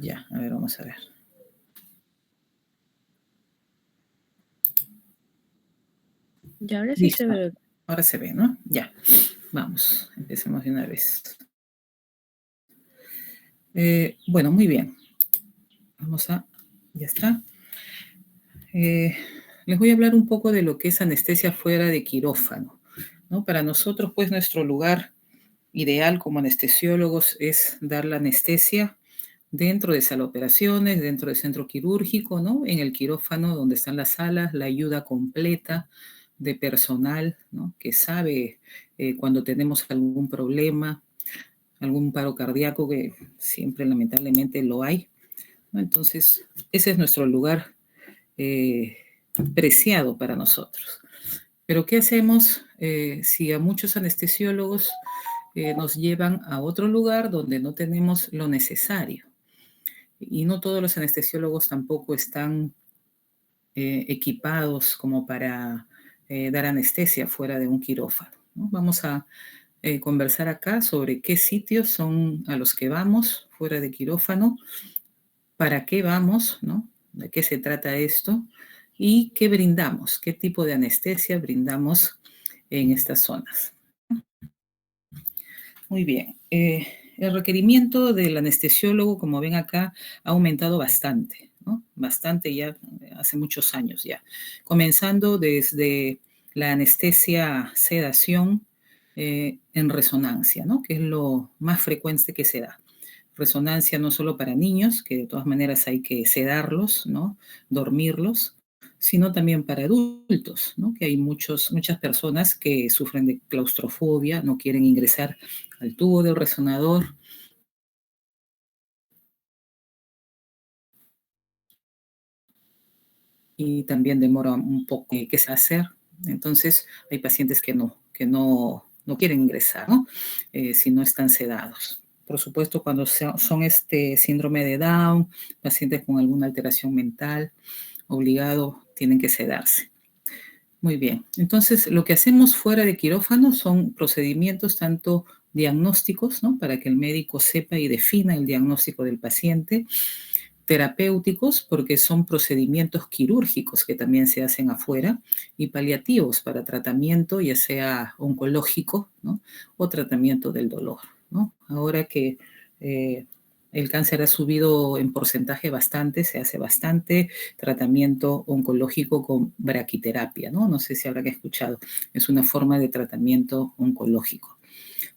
Ya, a ver, vamos a ver. Y ahora sí se Listo. ve. Ahora se ve, ¿no? Ya. Vamos, empecemos de una vez. Bueno, muy bien. Vamos a... Ya está. Les voy a hablar un poco de lo que es anestesia fuera de quirófano, ¿no? Para nosotros, pues, nuestro lugar ideal como anestesiólogos es dar la anestesia dentro de sala de operaciones, dentro del centro quirúrgico, ¿no? En el quirófano donde están las salas, la ayuda completa de personal, ¿no? Que sabe cuando tenemos algún problema, algún paro cardíaco, que siempre lamentablemente lo hay, ¿no? Entonces, ese es nuestro lugar eh, preciado para nosotros. Pero ¿qué hacemos si a muchos anestesiólogos nos llevan a otro lugar donde no tenemos lo necesario? Y no todos los anestesiólogos tampoco están equipados como para dar anestesia fuera de un quirófano, ¿no? Vamos a conversar acá sobre qué sitios son a los que vamos fuera de quirófano, para qué vamos, ¿no? ¿De qué se trata esto? Y qué brindamos, qué tipo de anestesia brindamos en estas zonas. Muy bien. El requerimiento del anestesiólogo, como ven acá, ha aumentado bastante, ¿no? Bastante ya, hace muchos años ya. Comenzando desde la anestesia sedación en resonancia, ¿no? Que es lo más frecuente que se da. Resonancia no solo para niños, que de todas maneras hay que sedarlos, ¿no? Dormirlos, sino también para adultos, ¿no? Que hay muchas personas que sufren de claustrofobia, no quieren ingresar al tubo del resonador. Y también demora un poco que se hacer. Entonces, hay pacientes que no quieren ingresar, ¿no? Si no están sedados. Por supuesto, cuando son este síndrome de Down, pacientes con alguna alteración mental, obligado, tienen que sedarse. Muy bien. Entonces, lo que hacemos fuera de quirófano son procedimientos tanto diagnósticos, ¿no? Para que el médico sepa y defina el diagnóstico del paciente, terapéuticos, porque son procedimientos quirúrgicos que también se hacen afuera, y paliativos para tratamiento, ya sea oncológico, ¿no? O tratamiento del dolor, ¿no? Ahora que el cáncer ha subido en porcentaje bastante, se hace bastante tratamiento oncológico con braquiterapia, ¿no? No sé si habrán escuchado, es una forma de tratamiento oncológico,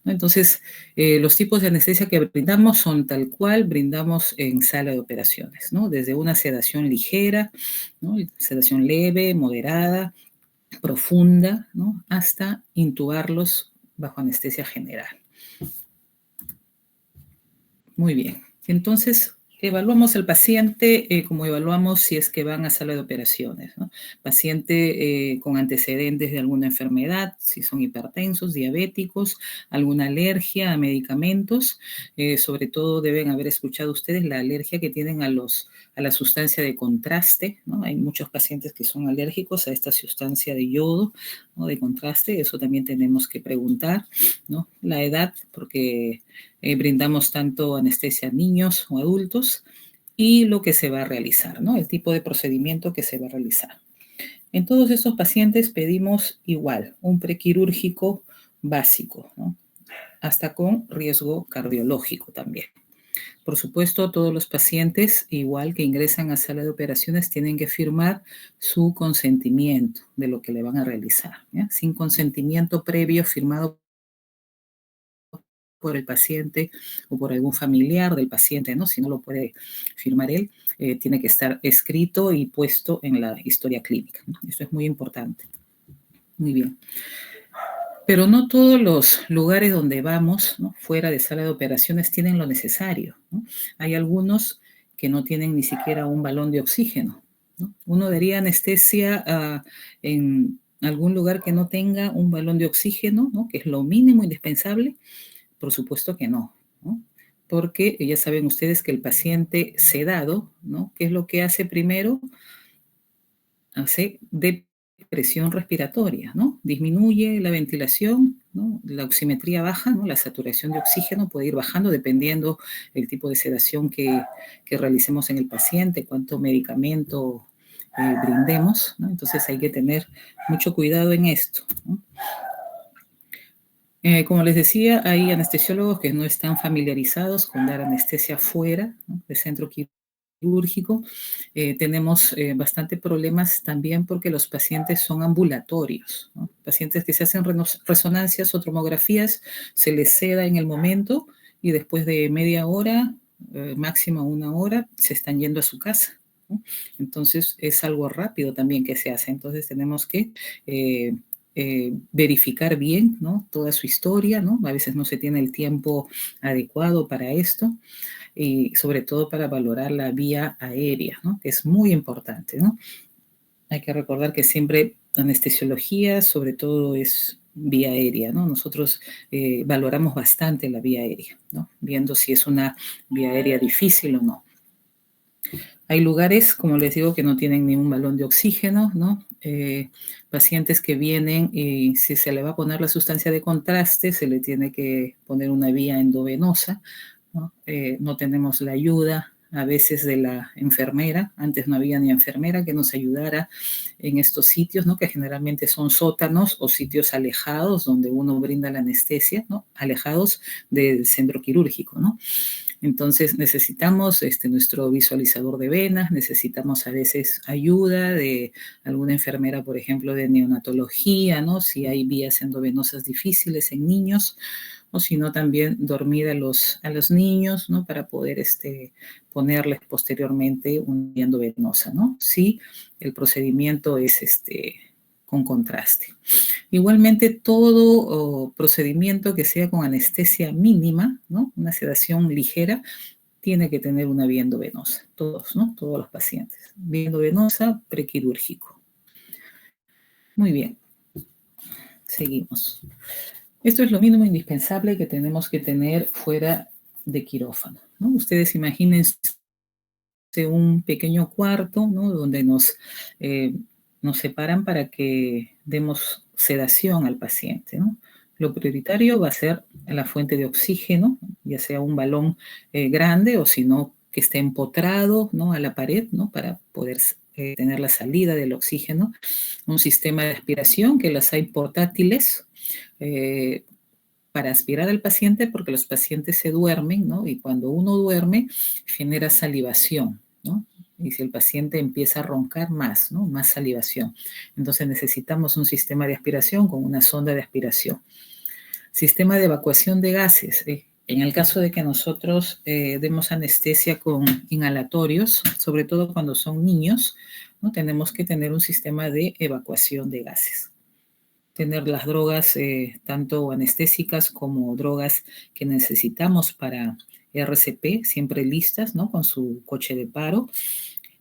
¿no? Entonces, los tipos de anestesia que brindamos son tal cual brindamos en sala de operaciones, ¿no? Desde una sedación ligera, ¿no? Sedación leve, moderada, profunda, ¿no? Hasta intubarlos bajo anestesia general. Muy bien. Entonces, evaluamos al paciente como evaluamos si es que van a sala de operaciones, ¿no? Paciente con antecedentes de alguna enfermedad, si son hipertensos, diabéticos, alguna alergia a medicamentos. Sobre todo deben haber escuchado ustedes la alergia que tienen a la sustancia de contraste, ¿no? Hay muchos pacientes que son alérgicos a esta sustancia de yodo, ¿no? De contraste, eso también tenemos que preguntar, ¿no? La edad, porque brindamos tanto anestesia a niños o adultos, y lo que se va a realizar, ¿no? El tipo de procedimiento que se va a realizar. En todos estos pacientes pedimos igual, un prequirúrgico básico, ¿no? Hasta con riesgo cardiológico también. Por supuesto, todos los pacientes, igual que ingresan a sala de operaciones, tienen que firmar su consentimiento de lo que le van a realizar, ¿ya? Sin consentimiento previo firmado por el paciente o por algún familiar del paciente, ¿no? Si no lo puede firmar él, tiene que estar escrito y puesto en la historia clínica, ¿no? Esto es muy importante. Muy bien. Pero no todos los lugares donde vamos, ¿no? Fuera de sala de operaciones, tienen lo necesario, ¿no? Hay algunos que no tienen ni siquiera un balón de oxígeno, ¿no? Uno daría anestesia en algún lugar que no tenga un balón de oxígeno, ¿no? Que es lo mínimo indispensable. Por supuesto que no, ¿no? Porque ya saben ustedes que el paciente sedado, ¿no? ¿Qué es lo que hace primero? Hace presión respiratoria, ¿no? Disminuye la ventilación, ¿no? La oximetría baja, ¿no? La saturación de oxígeno puede ir bajando dependiendo el tipo de sedación que realicemos en el paciente, cuánto medicamento brindemos, ¿no? Entonces hay que tener mucho cuidado en esto, ¿no? Como les decía, hay anestesiólogos que no están familiarizados con dar anestesia fuera, ¿no?, del centro quirúrgico. Tenemos bastante problemas también porque los pacientes son ambulatorios, ¿no? Pacientes que se hacen resonancias o tomografías, se les seda en el momento y después de media hora, máximo 1 hora, se están yendo a su casa, ¿no? Entonces es algo rápido también que se hace. Entonces tenemos que verificar bien, ¿no?, toda su historia, ¿no? A veces no se tiene el tiempo adecuado para esto y sobre todo para valorar la vía aérea, ¿no?, que es muy importante, ¿no? Hay que recordar que siempre anestesiología sobre todo es vía aérea, ¿no? Nosotros valoramos bastante la vía aérea, ¿no?, viendo si es una vía aérea difícil o no. Hay lugares, como les digo, que no tienen ni un balón de oxígeno, ¿no? Pacientes que vienen y si se le va a poner la sustancia de contraste, se le tiene que poner una vía endovenosa, ¿no? No tenemos la ayuda a veces de la enfermera. Antes no había ni enfermera que nos ayudara en estos sitios, ¿no?, que generalmente son sótanos o sitios alejados donde uno brinda la anestesia, ¿no?, alejados del centro quirúrgico, ¿no? Entonces necesitamos nuestro visualizador de venas, necesitamos a veces ayuda de alguna enfermera, por ejemplo, de neonatología, ¿no?, si hay vías endovenosas difíciles en niños, o si no también dormir a los niños, ¿no?, para poder ponerles posteriormente una vía endovenosa, ¿no?, si el procedimiento es con contraste. Igualmente, todo procedimiento que sea con anestesia mínima, ¿no?, una sedación ligera, tiene que tener una vía endovenosa. Todos, ¿no?, todos los pacientes. Vía endovenosa prequirúrgico. Muy bien. Seguimos. Esto es lo mínimo indispensable que tenemos que tener fuera de quirófano, ¿no? Ustedes imagínense un pequeño cuarto, ¿no?, donde nos separan para que demos sedación al paciente, ¿no? Lo prioritario va a ser la fuente de oxígeno, ya sea un balón grande o si no, que esté empotrado, ¿no?, a la pared, ¿no?, para poder tener la salida del oxígeno. Un sistema de aspiración, que las hay portátiles, para aspirar al paciente, porque los pacientes se duermen, ¿no?, y cuando uno duerme genera salivación, ¿no?, y si el paciente empieza a roncar más, ¿no?, más salivación. Entonces necesitamos un sistema de aspiración con una sonda de aspiración. Sistema de evacuación de gases. En el caso de que nosotros demos anestesia con inhalatorios, sobre todo cuando son niños, ¿no?, tenemos que tener un sistema de evacuación de gases. Tener las drogas, tanto anestésicas como drogas que necesitamos para RCP, siempre listas, ¿no?, con su coche de paro.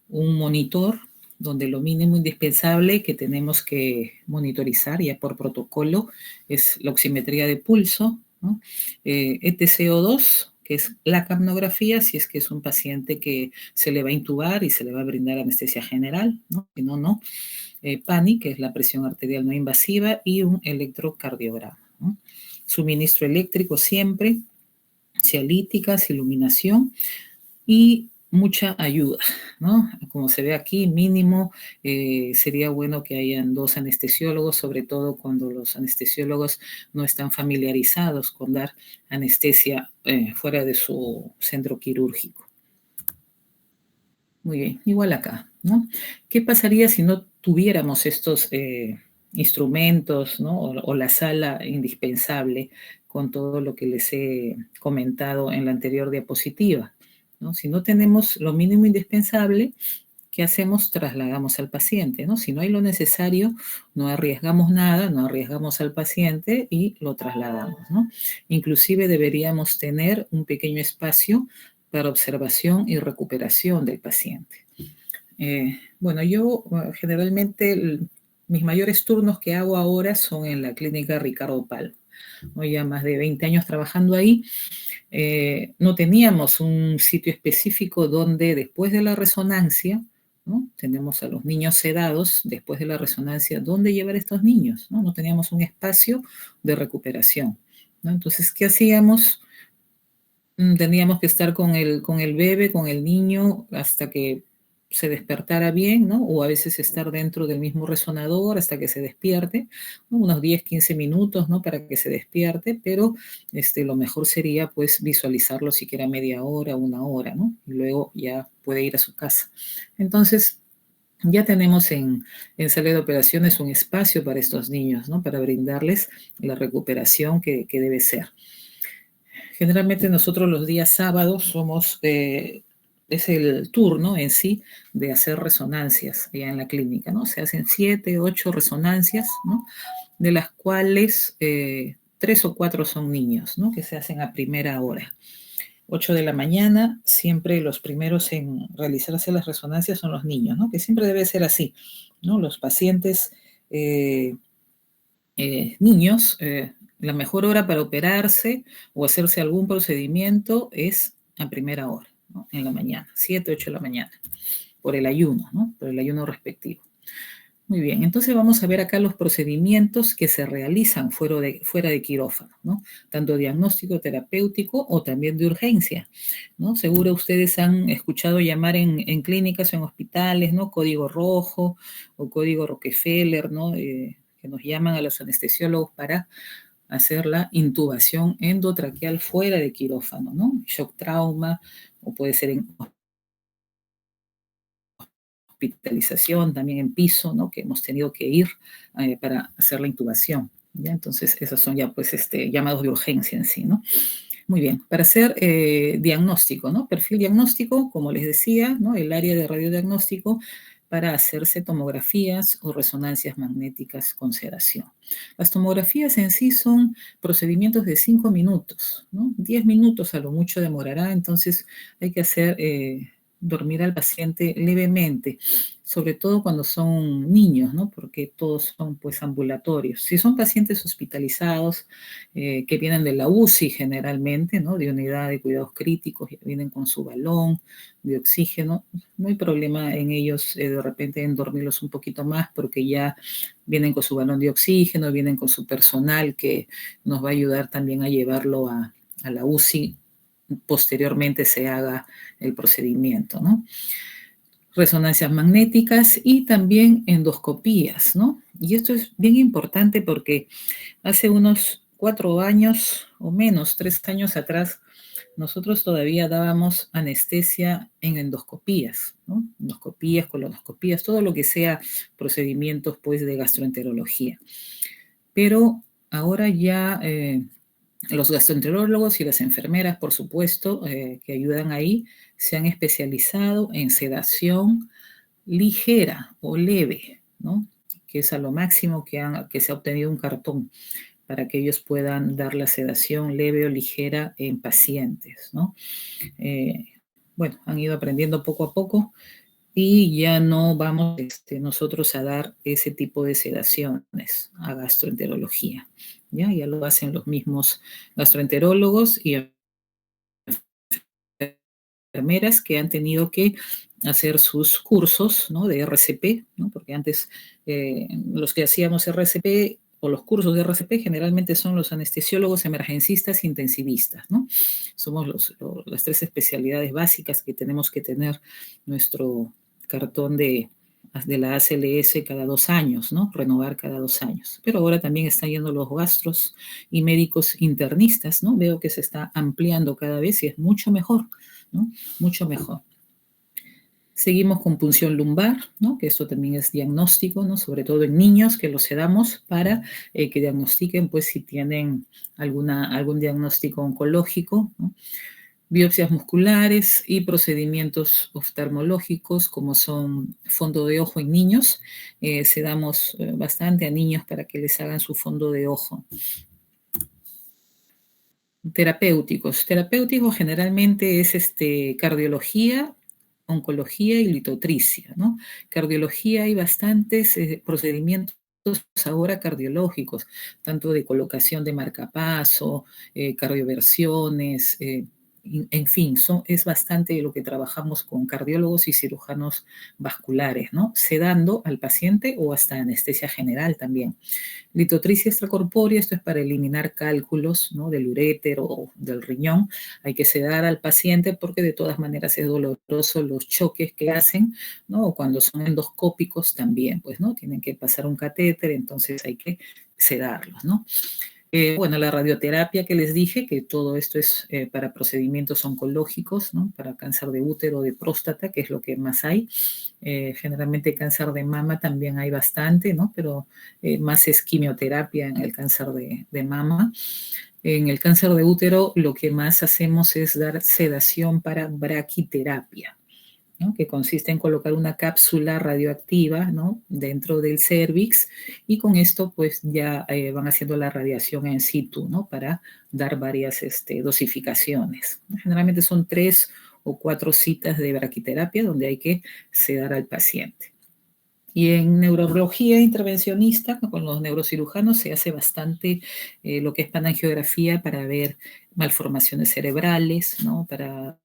Un monitor, donde lo mínimo indispensable que tenemos que monitorizar ya por protocolo es la oximetría de pulso, ¿no?, ETCO2, que es la capnografía, si es que es un paciente que se le va a intubar y se le va a brindar anestesia general, ¿no?, si no, no. PANI, que es la presión arterial no invasiva, y un electrocardiograma, ¿no? Suministro eléctrico siempre, cialíticas, iluminación y mucha ayuda, ¿no? Como se ve aquí, mínimo sería bueno que hayan 2 anestesiólogos, sobre todo cuando los anestesiólogos no están familiarizados con dar anestesia fuera de su centro quirúrgico. Muy bien, igual acá, ¿no? ¿Qué pasaría si no tuviéramos estos instrumentos, ¿no?, o la sala indispensable con todo lo que les he comentado en la anterior diapositiva, ¿no? Si no tenemos lo mínimo indispensable, ¿qué hacemos? Trasladamos al paciente, ¿no? Si no hay lo necesario, no arriesgamos nada, no arriesgamos al paciente y lo trasladamos, ¿no? Inclusive deberíamos tener un pequeño espacio para observación y recuperación del paciente. Bueno, yo generalmente mis mayores turnos que hago ahora son en la clínica Ricardo Palma, ¿no? Ya más de 20 años trabajando ahí. No teníamos un sitio específico donde después de la resonancia, ¿no? Tenemos a los niños sedados después de la resonancia. ¿Dónde llevar a estos niños? ¿No? No teníamos un espacio de recuperación, ¿no? Entonces, ¿qué hacíamos? Teníamos que estar con el bebé, con el niño, hasta que se despertara bien, ¿no? O a veces estar dentro del mismo resonador hasta que se despierte, ¿no? Unos 10, 15 minutos, ¿no? Para que se despierte, pero lo mejor sería, pues, visualizarlo siquiera media hora, una hora, ¿no? Y luego ya puede ir a su casa. Entonces, ya tenemos en sala de operaciones un espacio para estos niños, ¿no? Para brindarles la recuperación que debe ser. Generalmente nosotros los días sábados es el turno en sí de hacer resonancias allá en la clínica, ¿no? Se hacen 7, 8 resonancias, ¿no? De las cuales 3 o 4 son niños, ¿no? Que se hacen a primera hora. 8 de la mañana, siempre los primeros en realizarse las resonancias son los niños, ¿no? Que siempre debe ser así, ¿no? Los pacientes niños, la mejor hora para operarse o hacerse algún procedimiento es a primera hora, ¿no? En la mañana, 7, 8 de la mañana, por el ayuno, ¿no? Por el ayuno respectivo. Muy bien, entonces vamos a ver acá los procedimientos que se realizan fuera de quirófano, ¿no? Tanto diagnóstico terapéutico o también de urgencia, ¿no? Seguro ustedes han escuchado llamar en clínicas o en hospitales, ¿no? Código rojo o código Rockefeller, ¿no? Que nos llaman a los anestesiólogos para hacer la intubación endotraqueal fuera de quirófano, ¿no? Shock trauma, o puede ser en hospitalización, también en piso, ¿no? Que hemos tenido que ir para hacer la intubación, ¿ya? Entonces, esos son ya, pues, llamados de urgencia en sí, ¿no? Muy bien, para hacer diagnóstico, ¿no? Perfil diagnóstico, como les decía, ¿no? El área de radiodiagnóstico para hacerse tomografías o resonancias magnéticas con sedación. Las tomografías en sí son procedimientos de 5 minutos, ¿no? 10 minutos a lo mucho demorará, entonces hay que hacer dormir al paciente levemente, sobre todo cuando son niños, ¿no? Porque todos son, pues, ambulatorios. Si son pacientes hospitalizados, que vienen de la UCI generalmente, ¿no? De unidad de cuidados críticos, vienen con su balón de oxígeno, no hay problema en ellos de repente en dormirlos un poquito más porque ya vienen con su balón de oxígeno, vienen con su personal que nos va a ayudar también a llevarlo a la UCI, posteriormente se haga el procedimiento, ¿no? Resonancias magnéticas y también endoscopías, ¿no? Y esto es bien importante porque hace unos 4 años o menos, 3 años atrás, nosotros todavía dábamos anestesia en endoscopías, ¿no? Endoscopías, colonoscopías, todo lo que sea procedimientos, pues, de gastroenterología. Pero ahora ya los gastroenterólogos y las enfermeras, por supuesto, que ayudan ahí, se han especializado en sedación ligera o leve, ¿no? Que es a lo máximo que se ha obtenido un cartón para que ellos puedan dar la sedación leve o ligera en pacientes, ¿no? Eh, bueno, han ido aprendiendo poco a poco y ya no vamos nosotros a dar ese tipo de sedaciones a gastroenterología. Ya lo hacen los mismos gastroenterólogos y enfermeras que han tenido que hacer sus cursos, ¿no? De RCP, ¿no? Porque antes los que hacíamos RCP o los cursos de RCP generalmente son los anestesiólogos, emergencistas, intensivistas, ¿no? Somos las 3 especialidades básicas que tenemos que tener nuestro cartón de la ACLS cada 2 años, ¿no? Renovar cada 2 años. Pero ahora también están yendo los gastros y médicos internistas, ¿no? Veo que se está ampliando cada vez y es mucho mejor, ¿no? Mucho mejor. Seguimos con punción lumbar, ¿no? Que esto también es diagnóstico, ¿no? Sobre todo en niños que los sedamos para que diagnostiquen, pues, si tienen algún diagnóstico oncológico, ¿no? Biopsias musculares y procedimientos oftalmológicos como son fondo de ojo en niños. Sedamos bastante a niños para que les hagan su fondo de ojo. Terapéuticos. Terapéuticos generalmente es cardiología, oncología y litotricia, ¿no? Cardiología hay bastantes procedimientos ahora cardiológicos, tanto de colocación de marcapaso, cardioversiones, en fin, es bastante lo que trabajamos con cardiólogos y cirujanos vasculares, ¿no? Sedando al paciente o hasta anestesia general también. Litotripsia extracorpórea, esto es para eliminar cálculos, ¿no? Del urétero o del riñón. Hay que sedar al paciente porque de todas maneras es doloroso los choques que hacen, ¿no? O cuando son endoscópicos también, pues, ¿no? Tienen que pasar un catéter, entonces hay que sedarlos, ¿no? Bueno, la radioterapia que les dije, que todo esto es para procedimientos oncológicos, ¿no? Para cáncer de útero, de próstata, que es lo que más hay. Generalmente cáncer de mama también hay bastante, ¿no? Pero más es quimioterapia en el cáncer de mama. En el cáncer de útero lo que más hacemos es dar sedación para braquiterapia, ¿no? Que consiste en colocar una cápsula radioactiva, ¿no? Dentro del cérvix y con esto pues ya van haciendo la radiación in situ, ¿no? Para dar varias dosificaciones. Generalmente son 3 o 4 citas de braquiterapia donde hay que sedar al paciente. Y en neurología intervencionista, con los neurocirujanos, se hace bastante lo que es panangiografía para ver malformaciones cerebrales, ¿no? Para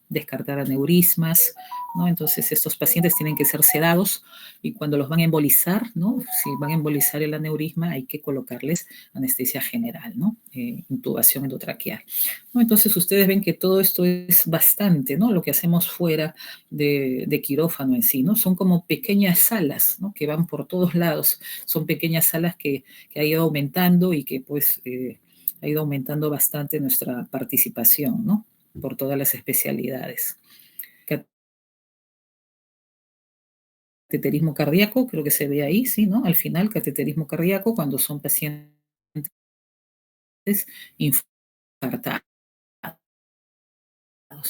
descartar aneurismas, ¿no? Entonces estos pacientes tienen que ser sedados y cuando los van a embolizar, ¿no? Si van a embolizar el aneurisma hay que colocarles anestesia general, ¿no? Intubación endotraqueal, ¿no? Entonces ustedes ven que todo esto es bastante, ¿no? Lo que hacemos fuera de quirófano en sí, ¿no? Son como pequeñas salas, ¿no? Que van por todos lados, son pequeñas salas que ha ido aumentando y que pues ha ido aumentando bastante nuestra participación, ¿no? Por todas las especialidades. Cateterismo cardíaco, creo que se ve ahí, sí, ¿no? Al final, cateterismo cardíaco cuando son pacientes infartados,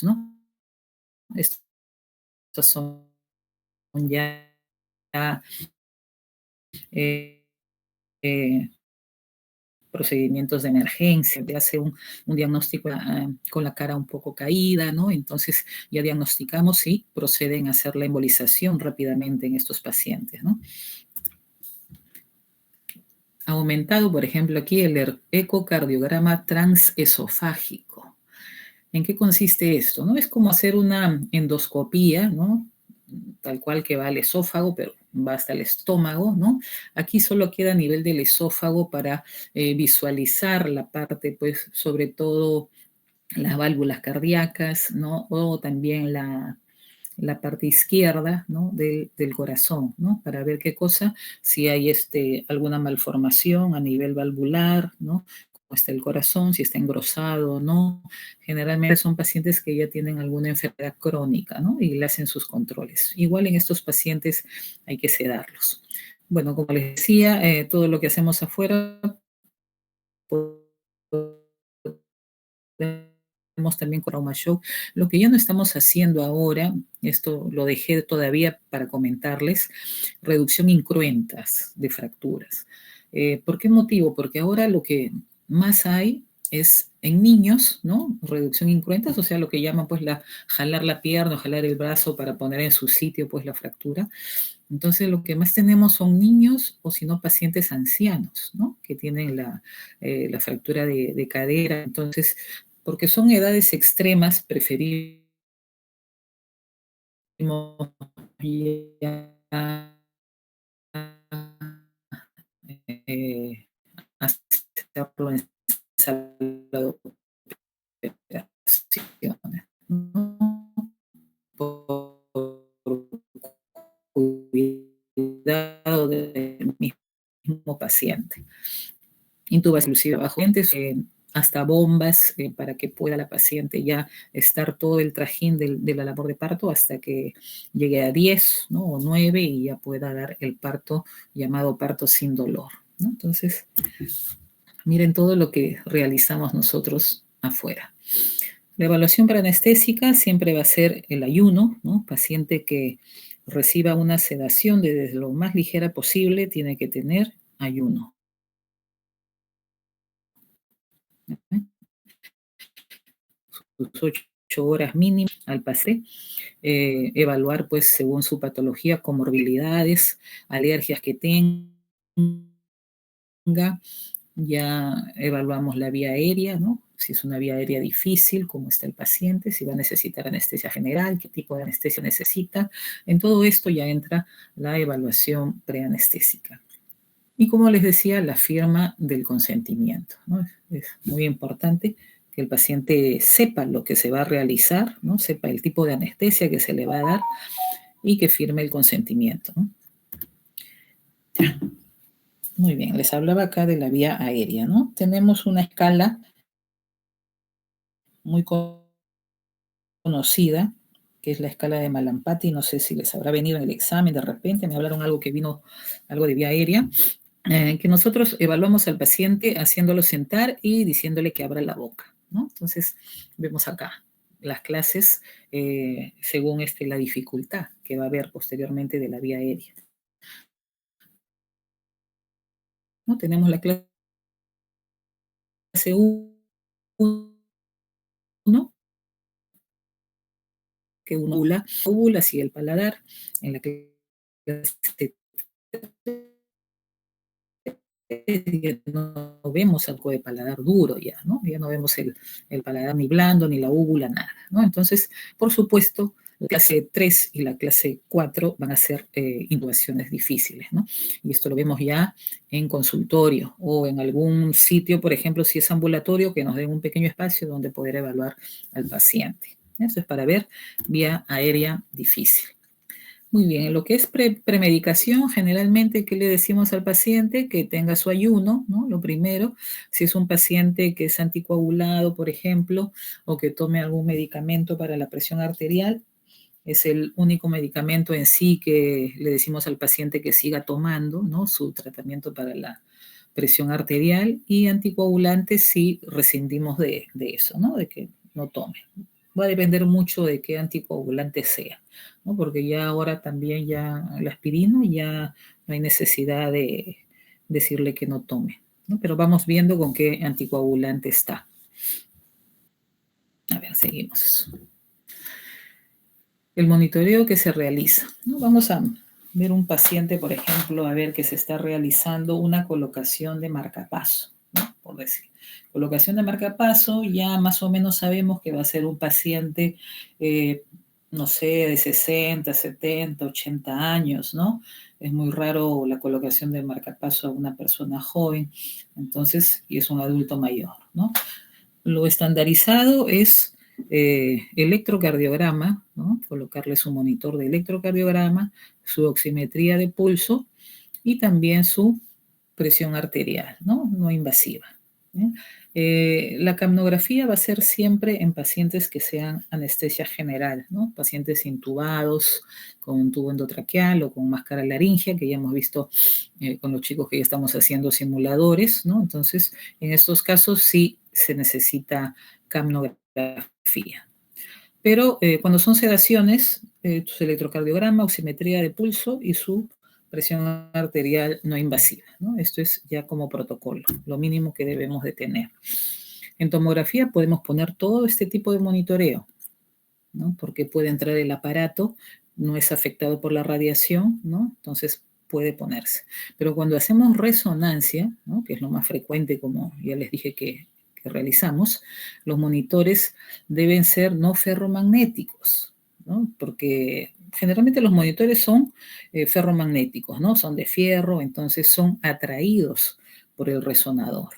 ¿no? Estos son ya eh, eh, procedimientos de emergencia, te hace un diagnóstico con la cara un poco caída, ¿no? Entonces ya diagnosticamos y proceden a hacer la embolización rápidamente en estos pacientes, ¿no? Ha aumentado, por ejemplo, aquí el ecocardiograma transesofágico. ¿En qué consiste esto? ¿No? Es como hacer una endoscopía, ¿no? Tal cual que va al esófago, pero va hasta el estómago, ¿no? Aquí solo queda a nivel del esófago para visualizar la parte, pues, sobre todo las válvulas cardíacas, ¿no? O también la parte izquierda, ¿no? del corazón, ¿no? Para ver qué cosa, si hay alguna malformación a nivel valvular, ¿no? Cómo está el corazón, si está engrosado o no. Generalmente son pacientes que ya tienen alguna enfermedad crónica, ¿no? Y le hacen sus controles. Igual en estos pacientes hay que sedarlos. Bueno, como les decía, todo lo que hacemos afuera podemos también con Trauma Show. Lo que ya no estamos haciendo ahora, esto lo dejé todavía para comentarles, reducción incruentas de fracturas. ¿Por qué motivo? Porque ahora lo que más hay es en niños, ¿no? Reducción incruentas, o sea, lo que llaman pues jalar la pierna o jalar el brazo para poner en su sitio pues la fractura. Entonces, lo que más tenemos son niños o si no pacientes ancianos, ¿no? Que tienen la fractura de cadera. Entonces, porque son edades extremas, preferimos ya, eh, hacerlo en sala de operaciones, ¿no? Por cuidado del mismo paciente. Intubación inclusive bajo lentes, hasta bombas para que pueda la paciente ya estar todo el trajín de la labor de parto hasta que llegue a 10, ¿no? O 9 y ya pueda dar el parto llamado parto sin dolor, ¿no? Entonces, miren todo lo que realizamos nosotros afuera. La evaluación para anestésica siempre va a ser el ayuno, ¿no? Paciente que reciba una sedación desde lo más ligera posible tiene que tener ayuno. Sus 8 horas mínimas al paciente, evaluar pues según su patología, comorbilidades, alergias que tenga, ya evaluamos la vía aérea, ¿no? si es una vía aérea difícil, cómo está el paciente, si va a necesitar anestesia general, qué tipo de anestesia necesita. En todo esto ya entra la evaluación preanestésica. Y como les decía, la firma del consentimiento, ¿no? Es muy importante que el paciente sepa lo que se va a realizar, ¿no? Sepa el tipo de anestesia que se le va a dar y que firme el consentimiento, ¿no? Ya. Muy bien, les hablaba acá de la vía aérea, ¿no? Tenemos una escala muy conocida, que es la escala de Malampati. No sé si les habrá venido en el examen de repente, me hablaron algo que vino, algo de vía aérea, que nosotros evaluamos al paciente haciéndolo sentar y diciéndole que abra la boca, ¿no? Entonces, vemos acá las clases según la dificultad que va a haber posteriormente de la vía aérea, ¿no? Tenemos la clase 1, que uno ovula hacia el paladar. En la clase ya no vemos algo de paladar duro ya, ¿no? Ya no vemos el paladar ni blando, ni la úvula, nada, ¿no? Entonces, por supuesto, la clase 3 y la clase 4 van a ser intubaciones difíciles, ¿no? Y esto lo vemos ya en consultorio o en algún sitio, por ejemplo, si es ambulatorio, que nos den un pequeño espacio donde poder evaluar al paciente. Eso es para ver vía aérea difícil. Muy bien, en lo que es premedicación, generalmente, ¿qué le decimos al paciente? Que tenga su ayuno, ¿no? Lo primero, si es un paciente que es anticoagulado, por ejemplo, o que tome algún medicamento para la presión arterial, es el único medicamento en sí que le decimos al paciente que siga tomando, ¿no? Su tratamiento para la presión arterial, y anticoagulantes sí rescindimos de eso, ¿no? De que no tome. Va a depender mucho de qué anticoagulante sea, ¿no? Porque ya ahora también ya la aspirina ya no hay necesidad de decirle que no tome, ¿no? Pero vamos viendo con qué anticoagulante está. A ver, seguimos. El monitoreo que se realiza, ¿no? Vamos a ver un paciente, por ejemplo, a ver que se está realizando una colocación de marcapaso, ¿no? Por decir. Colocación de marcapaso, ya más o menos sabemos que va a ser un paciente, no sé, de 60, 70, 80 años, ¿no? Es muy raro la colocación de marcapaso a una persona joven, entonces, y es un adulto mayor, ¿no? Lo estandarizado es electrocardiograma, ¿no? Colocarle su monitor de electrocardiograma, su oximetría de pulso y también su presión arterial, ¿no? No invasiva. La capnografía va a ser siempre en pacientes que sean anestesia general, ¿no? Pacientes intubados con un tubo endotraqueal o con máscara laringea, que ya hemos visto con los chicos que ya estamos haciendo simuladores, ¿no? Entonces, en estos casos sí se necesita capnografía. Pero cuando son sedaciones, su electrocardiograma, oximetría de pulso y su presión arterial no invasiva, ¿no? Esto es ya como protocolo, lo mínimo que debemos de tener. En tomografía podemos poner todo este tipo de monitoreo, ¿no? Porque puede entrar el aparato, no es afectado por la radiación, ¿no? Entonces puede ponerse. Pero cuando hacemos resonancia, ¿no? Que es lo más frecuente, como ya les dije que realizamos, los monitores deben ser no ferromagnéticos, ¿no? Porque generalmente los monitores son ferromagnéticos, ¿no? Son de fierro, entonces son atraídos por el resonador,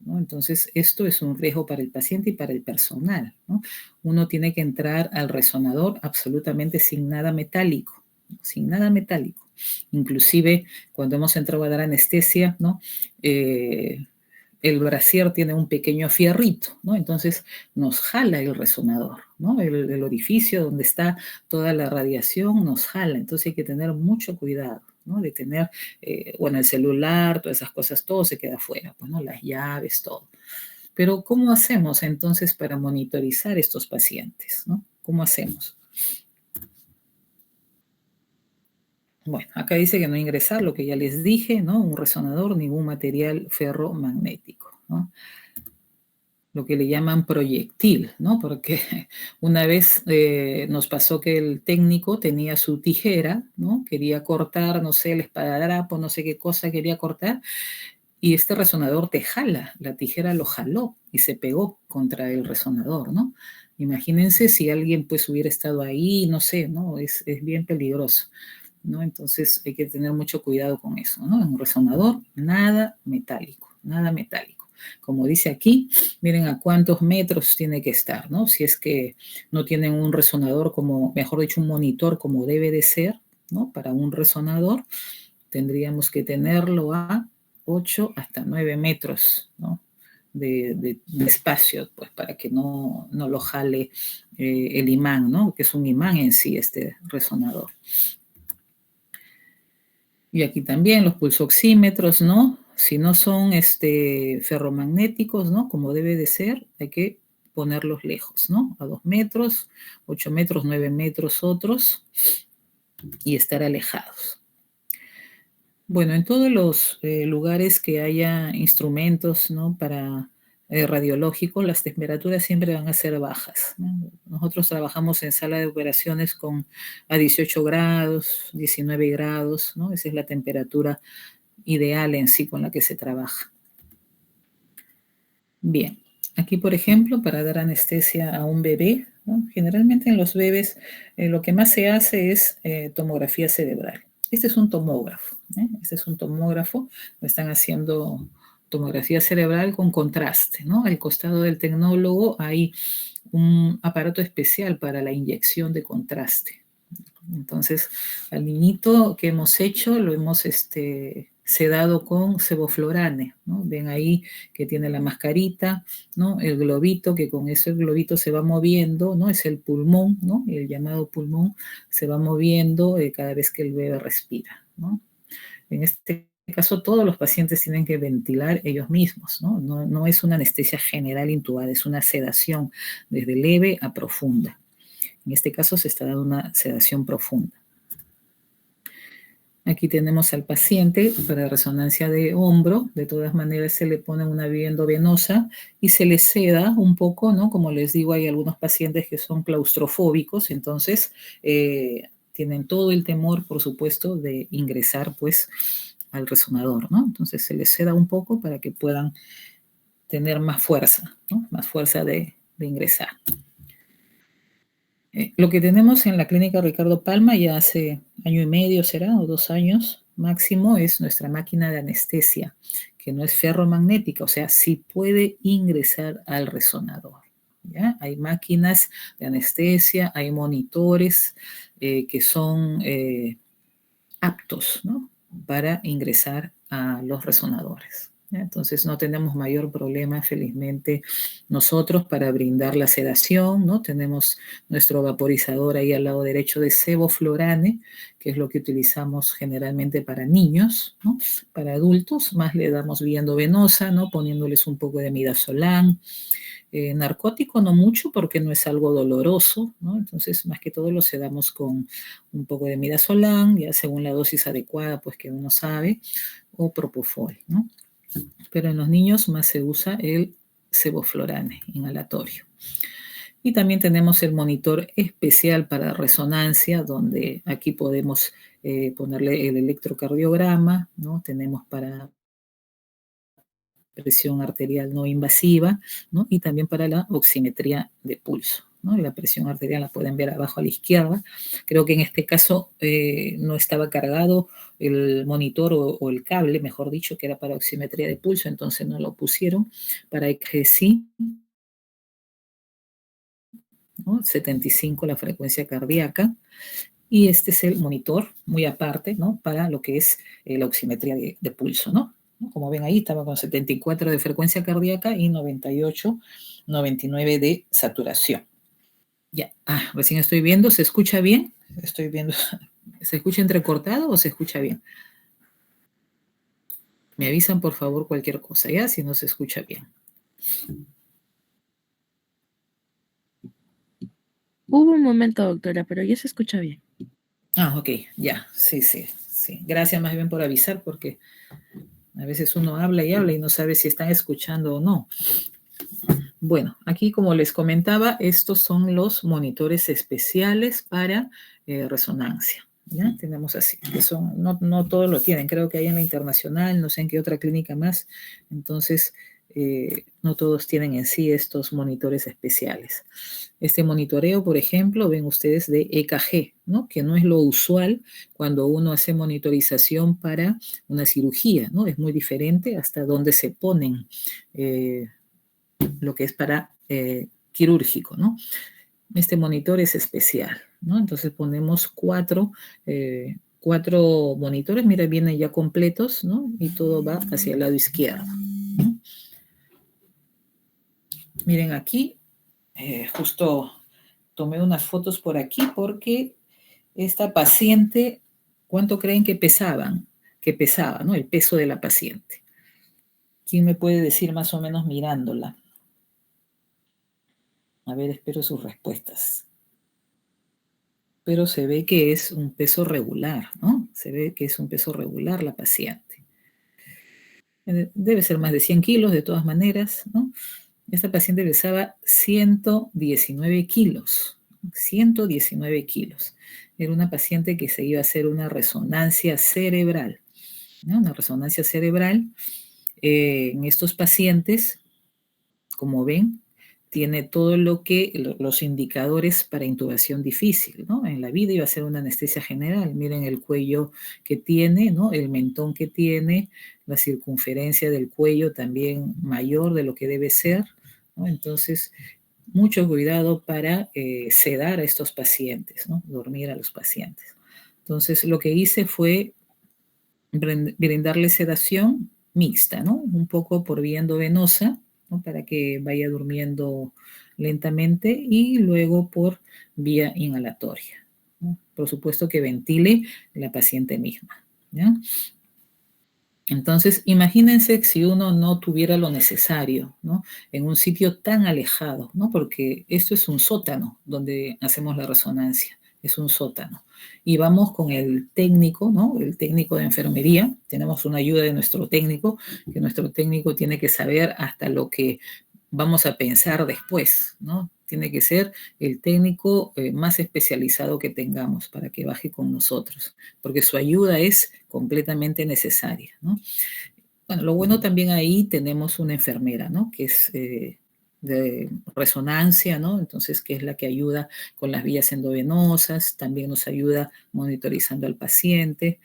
¿no? Entonces, esto es un riesgo para el paciente y para el personal, ¿no? Uno tiene que entrar al resonador absolutamente sin nada metálico, ¿no? Sin nada metálico. Inclusive, cuando hemos entrado a dar anestesia, ¿no? El brasier tiene un pequeño fierrito, ¿no? Entonces nos jala el resonador, ¿no? El orificio donde está toda la radiación nos jala, entonces hay que tener mucho cuidado, ¿no? De tener, bueno, el celular, todas esas cosas, todo se queda afuera, pues, ¿no? Las llaves, todo. Pero ¿cómo hacemos entonces para monitorizar estos pacientes, ¿no? ¿Cómo hacemos? Bueno, acá dice que no ingresar, lo que ya les dije, ¿no? Un resonador, ningún material ferromagnético, ¿no? Lo que le llaman proyectil, ¿no? Porque una vez nos pasó que el técnico tenía su tijera, ¿no? Quería cortar, no sé, el esparadrapo, no sé qué cosa quería cortar, y este resonador te jala, la tijera lo jaló y se pegó contra el resonador, ¿no? Imagínense si alguien pues hubiera estado ahí, no sé, ¿no? Es bien peligroso, ¿no? Entonces hay que tener mucho cuidado con eso, ¿no? En un resonador, nada metálico, nada metálico. Como dice aquí, miren a cuántos metros tiene que estar, ¿no? Si es que no tienen un resonador como, mejor dicho, un monitor como debe de ser, ¿no? Para un resonador, tendríamos que tenerlo a 8 hasta 9 metros, ¿no? De espacio, pues para que no lo jale el imán, ¿no? Que es un imán en sí, este resonador. Y aquí también los pulsoxímetros, ¿no? Si no son ferromagnéticos, ¿no? Como debe de ser, hay que ponerlos lejos, ¿no? A 2 metros, 8 metros, 9 metros otros, y estar alejados. Bueno, en todos los lugares que haya instrumentos, ¿no? Para radiológicos, las temperaturas siempre van a ser bajas, ¿no? Nosotros trabajamos en sala de operaciones a 18 grados, 19 grados, ¿no? Esa es la temperatura ideal en sí con la que se trabaja. Bien, aquí por ejemplo, para dar anestesia a un bebé, ¿no? Generalmente en los bebés lo que más se hace es tomografía cerebral. Este es un tomógrafo, este es un tomógrafo, me están haciendo tomografía cerebral con contraste, ¿no? Al costado del tecnólogo hay un aparato especial para la inyección de contraste. Entonces, al niñito que hemos hecho lo hemos sedado con sevoflurane, ¿no? Ven ahí que tiene la mascarita, ¿no? El globito, que con eso el globito se va moviendo, ¿no? Es el pulmón, ¿no? El llamado pulmón se va moviendo cada vez que el bebé respira, ¿no? En este caso, todos los pacientes tienen que ventilar ellos mismos, ¿no? No es una anestesia general intubada, es una sedación desde leve a profunda. En este caso se está dando una sedación profunda. Aquí tenemos al paciente para resonancia de hombro. De todas maneras se le pone una vía endovenosa y se le seda un poco, ¿no? Como les digo, hay algunos pacientes que son claustrofóbicos, entonces tienen todo el temor, por supuesto, de ingresar pues al resonador, ¿no? Entonces se les seda un poco para que puedan tener más fuerza, ¿no? Más fuerza de ingresar. Lo que tenemos en la clínica Ricardo Palma ya hace año y medio será, o 2 años máximo, es nuestra máquina de anestesia, que no es ferromagnética, o sea, sí puede ingresar al resonador. ¿Ya? Hay máquinas de anestesia, hay monitores que son aptos, ¿no? Para ingresar a los resonadores. Entonces no tenemos mayor problema, felizmente, nosotros para brindar la sedación, ¿no? Tenemos nuestro vaporizador ahí al lado derecho de sevoflurane, que es lo que utilizamos generalmente para niños, ¿no? Para adultos, más le damos vía endovenosa, ¿no? Poniéndoles un poco de midazolam. Narcótico no mucho porque no es algo doloroso, ¿no? Entonces, más que todo lo sedamos con un poco de midazolam, ya según la dosis adecuada, pues que uno sabe, o propofol, ¿no? Pero en los niños más se usa el sevoflurane inhalatorio. Y también tenemos el monitor especial para resonancia, donde aquí podemos ponerle el electrocardiograma, ¿no? Tenemos para presión arterial no invasiva, ¿no? Y también para la oximetría de pulso, ¿no? La presión arterial la pueden ver abajo a la izquierda. Creo que en este caso no estaba cargado el monitor o el cable, mejor dicho, que era para oximetría de pulso, entonces no lo pusieron. Para EKG, ¿no? 75 la frecuencia cardíaca. Y este es el monitor, muy aparte, ¿no? Para lo que es la oximetría de pulso, ¿no? Como ven ahí, estaba con 74 de frecuencia cardíaca y 98, 99 de saturación. Ya, recién estoy viendo, ¿se escucha bien? Estoy viendo, ¿se escucha entrecortado o se escucha bien? Me avisan, por favor, cualquier cosa, ¿ya? Si no se escucha bien. Hubo un momento, doctora, pero ya se escucha bien. Ok, ya, sí. Gracias más bien por avisar, porque a veces uno habla y no sabe si están escuchando o no. Bueno, aquí como les comentaba, estos son los monitores especiales para resonancia. ¿Ya? Tenemos así, que son, no todos lo tienen, creo que hay en la internacional, no sé en qué otra clínica más, entonces no todos tienen en sí estos monitores especiales. Este monitoreo, por ejemplo, ven ustedes de EKG, ¿no? Que no es lo usual cuando uno hace monitorización para una cirugía, ¿no? Es muy diferente hasta dónde se ponen lo que es para quirúrgico, ¿no? Este monitor es especial, ¿no? Entonces ponemos cuatro monitores, mira, vienen ya completos, ¿no? Y todo va hacia el lado izquierdo, ¿no? Miren aquí, justo tomé unas fotos por aquí porque esta paciente, ¿cuánto creen que pesaban? Que pesaba, ¿no? El peso de la paciente. ¿Quién me puede decir más o menos mirándola? A ver, espero sus respuestas. Pero se ve que es un peso regular, ¿no? Se ve que es un peso regular la paciente. Debe ser más de 100 kilos de todas maneras, ¿no? Esta paciente pesaba 119 kilos, 119 kilos. Era una paciente que se iba a hacer una resonancia cerebral, ¿no? Una resonancia cerebral. En estos pacientes, como ven, tiene todo lo que los indicadores para intubación difícil, ¿no? En la vida iba a ser una anestesia general. Miren el cuello que tiene, ¿no? El mentón que tiene, la circunferencia del cuello también mayor de lo que debe ser, ¿no? Entonces, mucho cuidado para sedar a estos pacientes, ¿no? Dormir a los pacientes. Entonces, lo que hice fue brindarle sedación mixta, ¿no? Un poco por vía endovenosa, ¿no? Para que vaya durmiendo lentamente y luego por vía inhalatoria, ¿no? Por supuesto que ventile la paciente misma, ¿ya? Entonces, imagínense si uno no tuviera lo necesario, ¿no? En un sitio tan alejado, ¿no? Porque esto es un sótano donde hacemos la resonancia, es un sótano. Y vamos con el técnico, ¿no? El técnico de enfermería, tenemos una ayuda de nuestro técnico, que nuestro técnico tiene que saber hasta lo que vamos a pensar después, ¿no? Tiene que ser el técnico más especializado que tengamos para que baje con nosotros, porque su ayuda es completamente necesaria, ¿no? Bueno, lo bueno también ahí tenemos una enfermera, ¿no? Que es de resonancia, ¿no? Entonces, que es la que ayuda con las vías endovenosas, también nos ayuda monitorizando al paciente.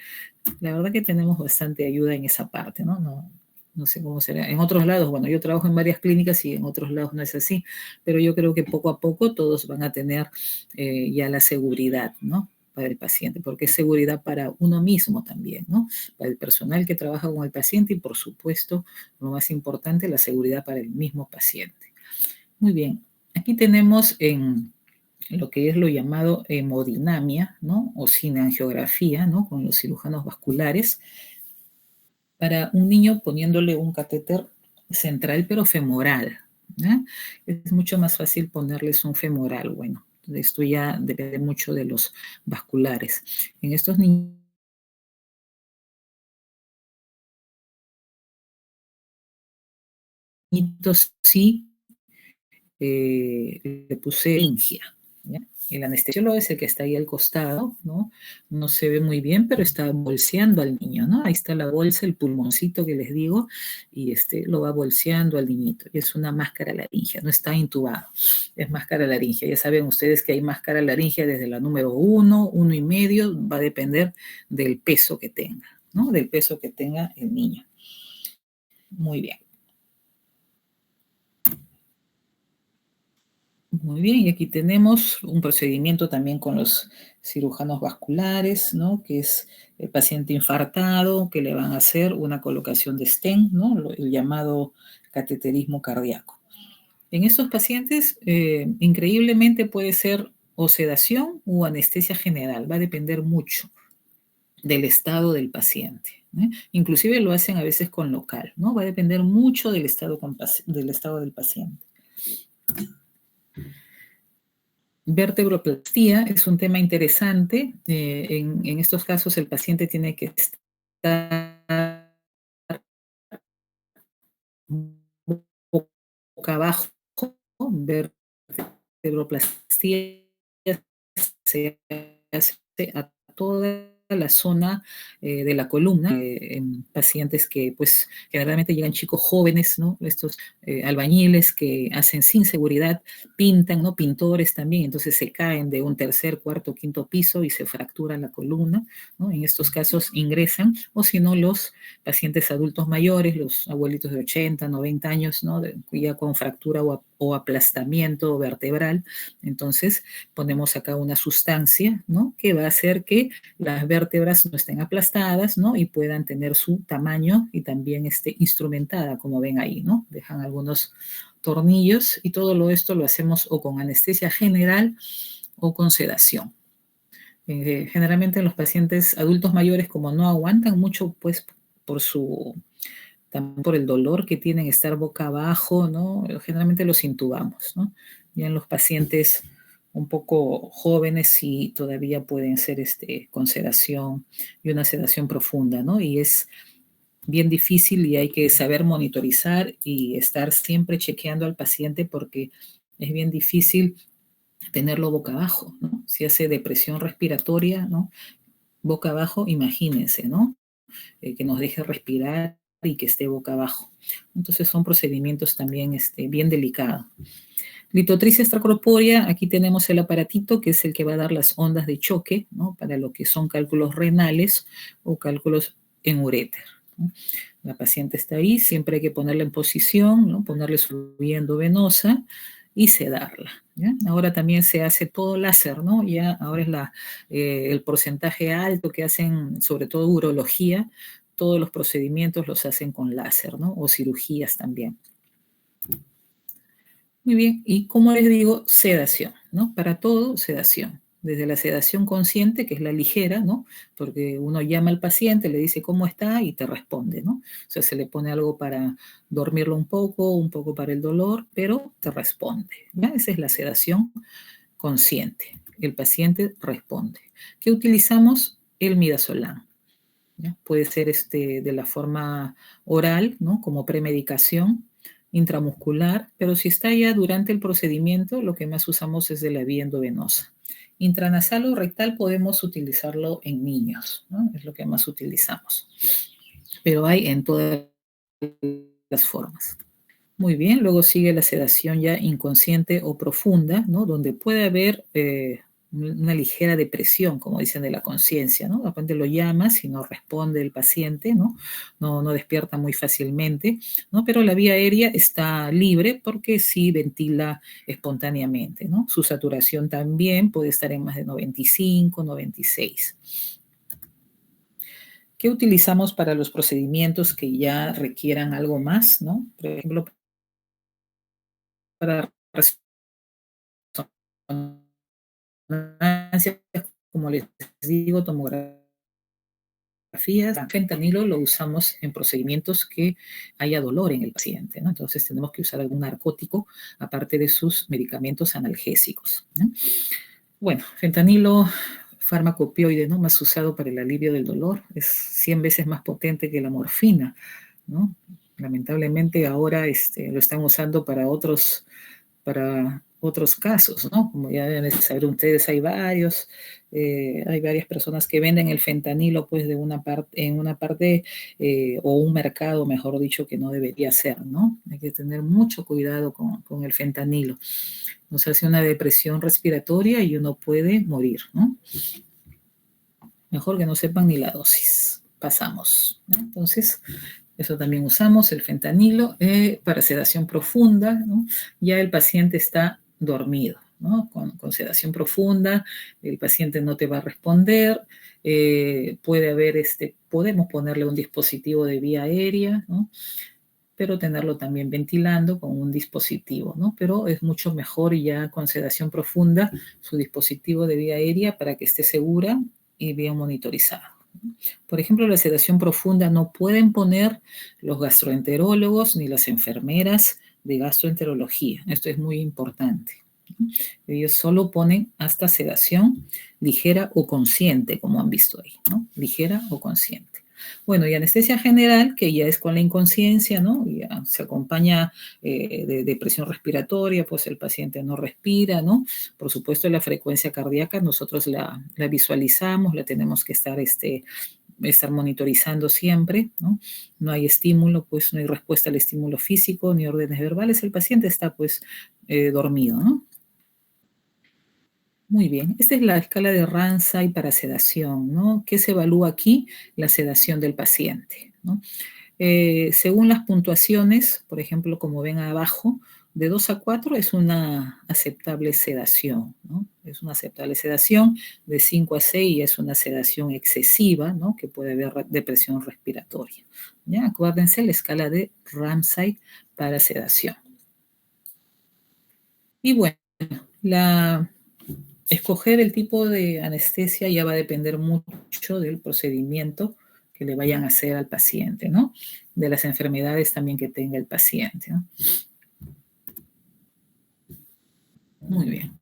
La verdad que tenemos bastante ayuda en esa parte, ¿no? No sé cómo será. En otros lados, bueno, yo trabajo en varias clínicas y en otros lados no es así, pero yo creo que poco a poco todos van a tener ya la seguridad, ¿no? Para el paciente, porque es seguridad para uno mismo también, ¿no? Para el personal que trabaja con el paciente y, por supuesto, lo más importante, la seguridad para el mismo paciente. Muy bien, aquí tenemos en lo que es lo llamado hemodinamia, ¿no? O cineangiografía, ¿no? Con los cirujanos vasculares, para un niño poniéndole un catéter central pero femoral, ¿ya? Es mucho más fácil ponerles un femoral, bueno, esto ya depende mucho de los vasculares. En estos niñitos sí le puse laringia, ¿ya? El anestesiólogo es el que está ahí al costado, ¿no? No se ve muy bien, pero está bolseando al niño, ¿no? Ahí está la bolsa, el pulmoncito que les digo, y lo va bolseando al niñito. Y es una máscara laringia, no está intubado, es máscara laringia. Ya saben ustedes que hay máscara laringia desde la número 1, 1,5, va a depender del peso que tenga, ¿no? Del peso que tenga el niño. Muy bien. Muy bien, y aquí tenemos un procedimiento también con los cirujanos vasculares, ¿no? Que es el paciente infartado, que le van a hacer una colocación de stent, ¿no? El llamado cateterismo cardíaco. En estos pacientes, increíblemente puede ser o sedación o anestesia general, va a depender mucho del estado del paciente, ¿eh? Inclusive lo hacen a veces con local, ¿no? Va a depender mucho del estado del paciente. Vertebroplastía es un tema interesante. En estos casos el paciente tiene que estar boca abajo. Vertebroplastía se hace a toda la zona de la columna, en pacientes que pues generalmente llegan chicos jóvenes, ¿no? Estos albañiles que hacen sin seguridad, pintan, ¿no? Pintores también, entonces se caen de un tercer, cuarto, quinto piso y se fractura la columna, ¿no? En estos casos ingresan, o si no, los pacientes adultos mayores, los abuelitos de 80, 90 años, ¿no? Ya con fractura o aplastamiento vertebral, entonces ponemos acá una sustancia, ¿no? Que va a hacer que las vértebras no estén aplastadas, ¿no? Y puedan tener su tamaño y también esté instrumentada, como ven ahí, ¿no? Dejan algunos tornillos y todo esto lo hacemos o con anestesia general o con sedación. Generalmente en los pacientes adultos mayores, como no aguantan mucho, pues también por el dolor que tienen estar boca abajo, ¿no? Generalmente los intubamos, ¿no? Ya en los pacientes un poco jóvenes sí todavía pueden ser con sedación y una sedación profunda, ¿no? Y es bien difícil y hay que saber monitorizar y estar siempre chequeando al paciente porque es bien difícil tenerlo boca abajo, ¿no? Si hace depresión respiratoria, ¿no? Boca abajo, imagínense, ¿no? Que nos deje respirar y que esté boca abajo. Entonces son procedimientos también bien delicados. Litotripsia extracorpórea, aquí tenemos el aparatito que es el que va a dar las ondas de choque, ¿no? Para lo que son cálculos renales o cálculos en uréter, ¿no? La paciente está ahí, siempre hay que ponerla en posición, ¿no? Ponerle su vía endovenosa y sedarla, ¿ya? Ahora también se hace todo láser, ¿no? Ya ahora es el porcentaje alto que hacen, sobre todo urología, todos los procedimientos los hacen con láser, ¿no? O cirugías también. Muy bien, y como les digo, sedación, ¿no? Para todo, sedación. Desde la sedación consciente, que es la ligera, ¿no? Porque uno llama al paciente, le dice cómo está y te responde, ¿no? O sea, se le pone algo para dormirlo un poco para el dolor, pero te responde, ¿ya? Esa es la sedación consciente. El paciente responde. ¿Qué utilizamos? El midazolam, ¿ya? Puede ser de la forma oral, ¿no? Como premedicación, intramuscular, pero si está ya durante el procedimiento, lo que más usamos es de la vía endovenosa. Intranasal o rectal podemos utilizarlo en niños, ¿no? Es lo que más utilizamos. Pero hay en todas las formas. Muy bien, luego sigue la sedación ya inconsciente o profunda, ¿no? Donde puede haber una ligera depresión, como dicen, de la conciencia, ¿no? De repente lo llamas y no responde el paciente, ¿no? No despierta muy fácilmente, ¿no? Pero la vía aérea está libre porque sí ventila espontáneamente, ¿no? Su saturación también puede estar en más de 95, 96. ¿Qué utilizamos para los procedimientos que ya requieran algo más, ¿no? Por ejemplo, para resonancias, como les digo, tomografías. Fentanilo lo usamos en procedimientos que haya dolor en el paciente, ¿no? Entonces tenemos que usar algún narcótico aparte de sus medicamentos analgésicos, ¿no? Bueno, fentanilo, fármaco opioide, ¿no? Más usado para el alivio del dolor, es 100 veces más potente que la morfina, ¿no? Lamentablemente ahora lo están usando para otros casos, ¿no? Como ya deben saber ustedes, hay varias personas que venden el fentanilo, pues, en una parte, o un mercado, mejor dicho, que no debería ser, ¿no? Hay que tener mucho cuidado con el fentanilo. Nos hace una depresión respiratoria y uno puede morir, ¿no? Mejor que no sepan ni la dosis. Pasamos, ¿no? Entonces, eso también usamos, el fentanilo, para sedación profunda, ¿no? Ya el paciente está dormido, ¿no? Con sedación profunda, el paciente no te va a responder, podemos ponerle un dispositivo de vía aérea, ¿no? Pero tenerlo también ventilando con un dispositivo, ¿no? Pero es mucho mejor ya con sedación profunda su dispositivo de vía aérea para que esté segura y bien monitorizada. Por ejemplo, la sedación profunda no pueden poner los gastroenterólogos ni las enfermeras de gastroenterología. Esto es muy importante. Ellos solo ponen hasta sedación ligera o consciente, como han visto ahí, ¿no? Ligera o consciente. Bueno, y anestesia general, que ya es con la inconsciencia, ¿no? Ya se acompaña de presión respiratoria, pues el paciente no respira, ¿no? Por supuesto, la frecuencia cardíaca nosotros la visualizamos, la tenemos que estar monitorizando siempre, ¿no? No hay estímulo, pues no hay respuesta al estímulo físico ni órdenes verbales, el paciente está pues dormido, ¿no? Muy bien, esta es la escala de Ramsay para sedación, ¿no? ¿Qué se evalúa aquí? La sedación del paciente, ¿no? Según las puntuaciones, por ejemplo, como ven abajo, de 2 a 4 es una aceptable sedación, ¿no? Es una aceptable sedación, de 5 a 6 es una sedación excesiva, ¿no? Que puede haber depresión respiratoria. ¿Ya? Acuérdense la escala de Ramsay para sedación. Y bueno, escoger el tipo de anestesia ya va a depender mucho del procedimiento que le vayan a hacer al paciente, ¿no? De las enfermedades también que tenga el paciente, ¿no? Muy bien.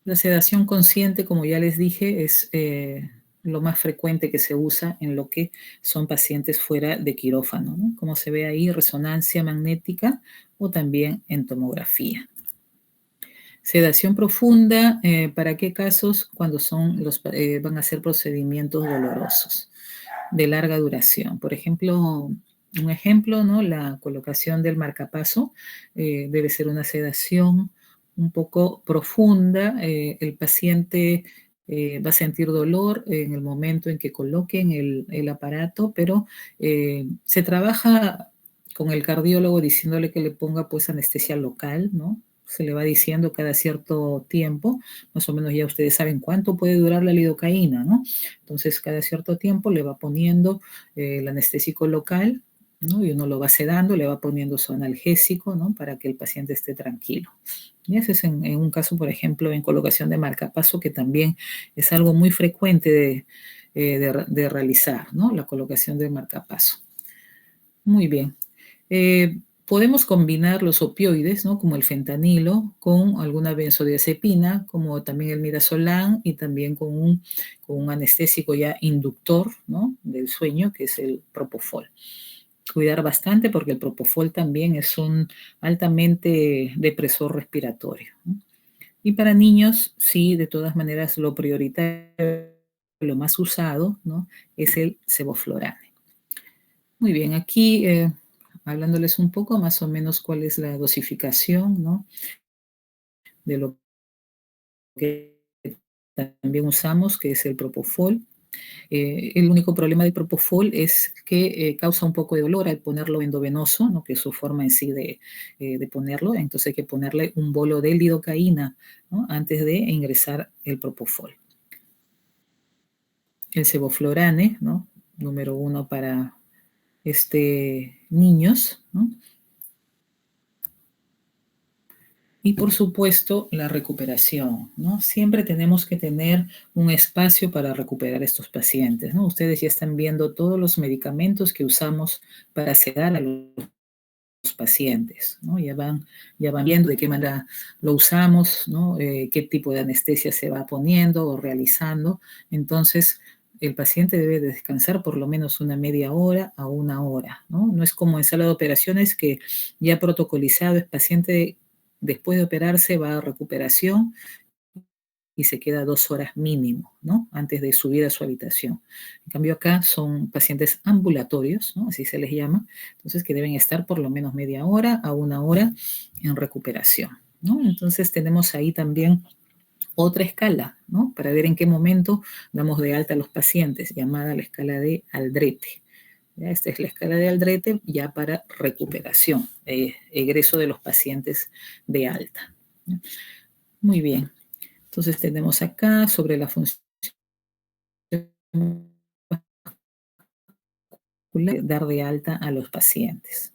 La sedación consciente, como ya les dije, es lo más frecuente que se usa en lo que son pacientes fuera de quirófano, ¿no? Como se ve ahí, resonancia magnética o también en tomografía. Sedación profunda, ¿para qué casos? Cuando van a ser procedimientos dolorosos, de larga duración. Por ejemplo, un ejemplo, ¿no? La colocación del marcapaso debe ser una sedación un poco profunda. El paciente va a sentir dolor en el momento en que coloquen el aparato, pero se trabaja con el cardiólogo diciéndole que le ponga pues anestesia local, ¿no? Se le va diciendo cada cierto tiempo, más o menos ya ustedes saben cuánto puede durar la lidocaína, ¿no? Entonces, cada cierto tiempo le va poniendo el anestésico local, ¿no? Y uno lo va sedando, le va poniendo su analgésico, ¿no? Para que el paciente esté tranquilo. Y ese es en un caso, por ejemplo, en colocación de marcapaso, que también es algo muy frecuente de realizar, ¿no? La colocación de marcapaso. Muy bien. Podemos combinar los opioides, ¿no? Como el fentanilo, con alguna benzodiazepina, como también el midazolam, y también con un anestésico ya inductor, ¿no? Del sueño, que es el propofol. Cuidar bastante porque el propofol también es un altamente depresor respiratorio, ¿no? Y para niños, sí, de todas maneras, lo prioritario, lo más usado, ¿no? Es el sevoflurane. Muy bien, aquí hablándoles un poco más o menos cuál es la dosificación, ¿no? De lo que también usamos, que es el propofol. El único problema del propofol es que causa un poco de dolor al ponerlo endovenoso, ¿no? Que es su forma en sí de ponerlo. Entonces hay que ponerle un bolo de lidocaína, ¿no? Antes de ingresar el propofol. El sevoflurane, ¿no? Número 1 para niños, ¿no? Y por supuesto, la recuperación, ¿no? Siempre tenemos que tener un espacio para recuperar estos pacientes, ¿no? Ustedes ya están viendo todos los medicamentos que usamos para sedar a los pacientes, ¿no? Ya van viendo de qué manera lo usamos, ¿no? Qué tipo de anestesia se va poniendo o realizando. Entonces, el paciente debe de descansar por lo menos una media hora a una hora, ¿no? No es como en sala de operaciones que ya protocolizado el paciente después de operarse va a recuperación y se queda 2 horas mínimo, ¿no? Antes de subir a su habitación. En cambio acá son pacientes ambulatorios, ¿no? Así se les llama, entonces que deben estar por lo menos media hora a una hora en recuperación, ¿no? Entonces tenemos ahí también otra escala, ¿no? Para ver en qué momento damos de alta a los pacientes, llamada la escala de Aldrete. ¿Ya? Esta es la escala de Aldrete ya para recuperación, egreso de los pacientes de alta. ¿Ya? Muy bien. Entonces tenemos acá sobre la función dar de alta a los pacientes.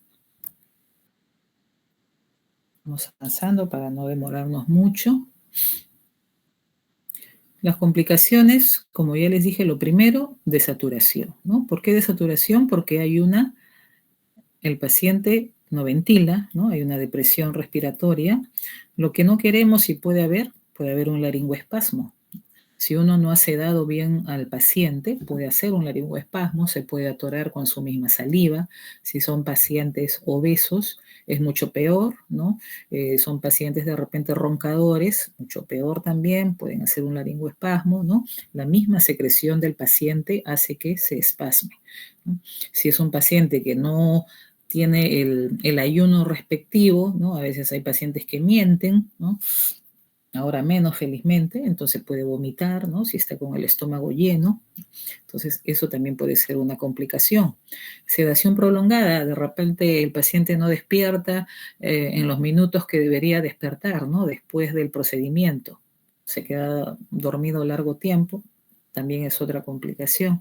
Vamos avanzando para no demorarnos mucho. Las complicaciones, como ya les dije, lo primero, desaturación, ¿no? ¿Por qué desaturación? Porque el paciente no ventila, ¿no? Hay una depresión respiratoria. Lo que no queremos y puede haber un laringoespasmo. Si uno no ha sedado bien al paciente, puede hacer un laringoespasmo, se puede atorar con su misma saliva. Si son pacientes obesos, es mucho peor, ¿no? Son pacientes de repente roncadores, mucho peor también, pueden hacer un laringoespasmo, ¿no? La misma secreción del paciente hace que se espasme, ¿no? Si es un paciente que no tiene el ayuno respectivo, ¿no? A veces hay pacientes que mienten, ¿no? Ahora menos, felizmente, entonces puede vomitar, ¿no? Si está con el estómago lleno. Entonces, eso también puede ser una complicación. Sedación prolongada, de repente el paciente no despierta en los minutos que debería despertar, ¿no? Después del procedimiento. Se queda dormido largo tiempo, también es otra complicación,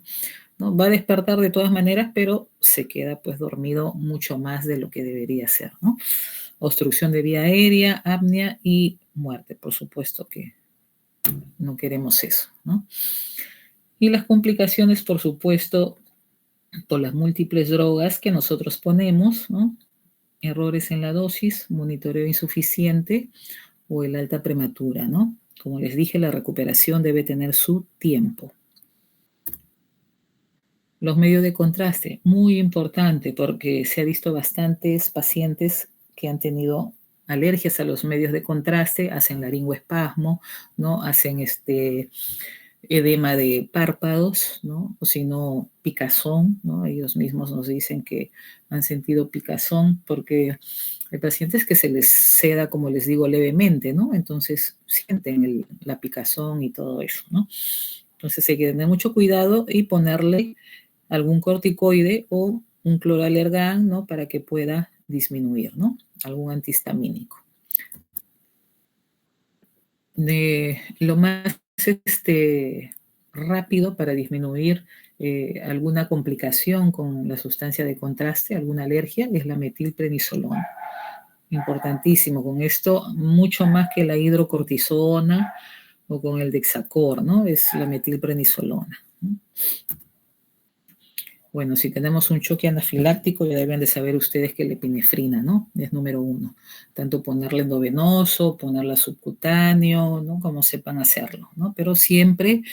¿no? Va a despertar de todas maneras, pero se queda pues dormido mucho más de lo que debería ser, ¿no? Obstrucción de vía aérea, apnea y muerte, por supuesto que no queremos eso, ¿no? Y las complicaciones, por supuesto, por las múltiples drogas que nosotros ponemos, ¿no? Errores en la dosis, monitoreo insuficiente o el alta prematura, ¿no? Como les dije, la recuperación debe tener su tiempo. Los medios de contraste, muy importante porque se ha visto bastantes pacientes que han tenido alergias a los medios de contraste, hacen laringoespasmo, ¿no? Hacen edema de párpados, ¿no? O si no, picazón, ¿no? Ellos mismos nos dicen que han sentido picazón porque hay pacientes que se les seda, como les digo, levemente, ¿no? Entonces sienten la picazón y todo eso, ¿no? Entonces hay que tener mucho cuidado y ponerle algún corticoide o un clorallergan, ¿no? Para que pueda disminuir, ¿no? Algún antihistamínico. Lo más rápido para disminuir alguna complicación con la sustancia de contraste, alguna alergia, es la metilprednisolona. Importantísimo, con esto mucho más que la hidrocortisona o con el Dexacor, ¿no? Es la metilprednisolona, ¿no? Bueno, si tenemos un choque anafiláctico, ya deben de saber ustedes que la epinefrina, ¿no? Es número 1. Tanto ponerle endovenoso, ponerla subcutáneo, ¿no? Como sepan hacerlo, ¿no? Pero siempre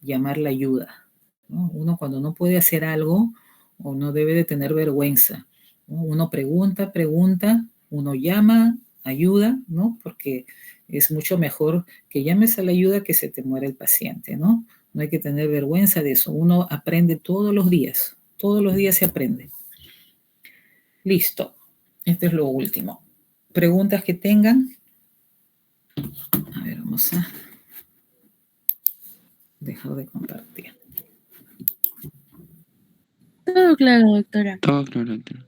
llamar la ayuda, ¿no? Uno cuando no puede hacer algo, o no debe de tener vergüenza, ¿no? Uno pregunta, uno llama, ayuda, ¿no? Porque es mucho mejor que llames a la ayuda que se te muera el paciente, ¿no? No hay que tener vergüenza de eso. Uno aprende todos los días se aprende. Listo. Esto es lo último. ¿Preguntas que tengan? A ver, vamos a dejar de compartir. Todo claro, doctora. Todo claro, doctora.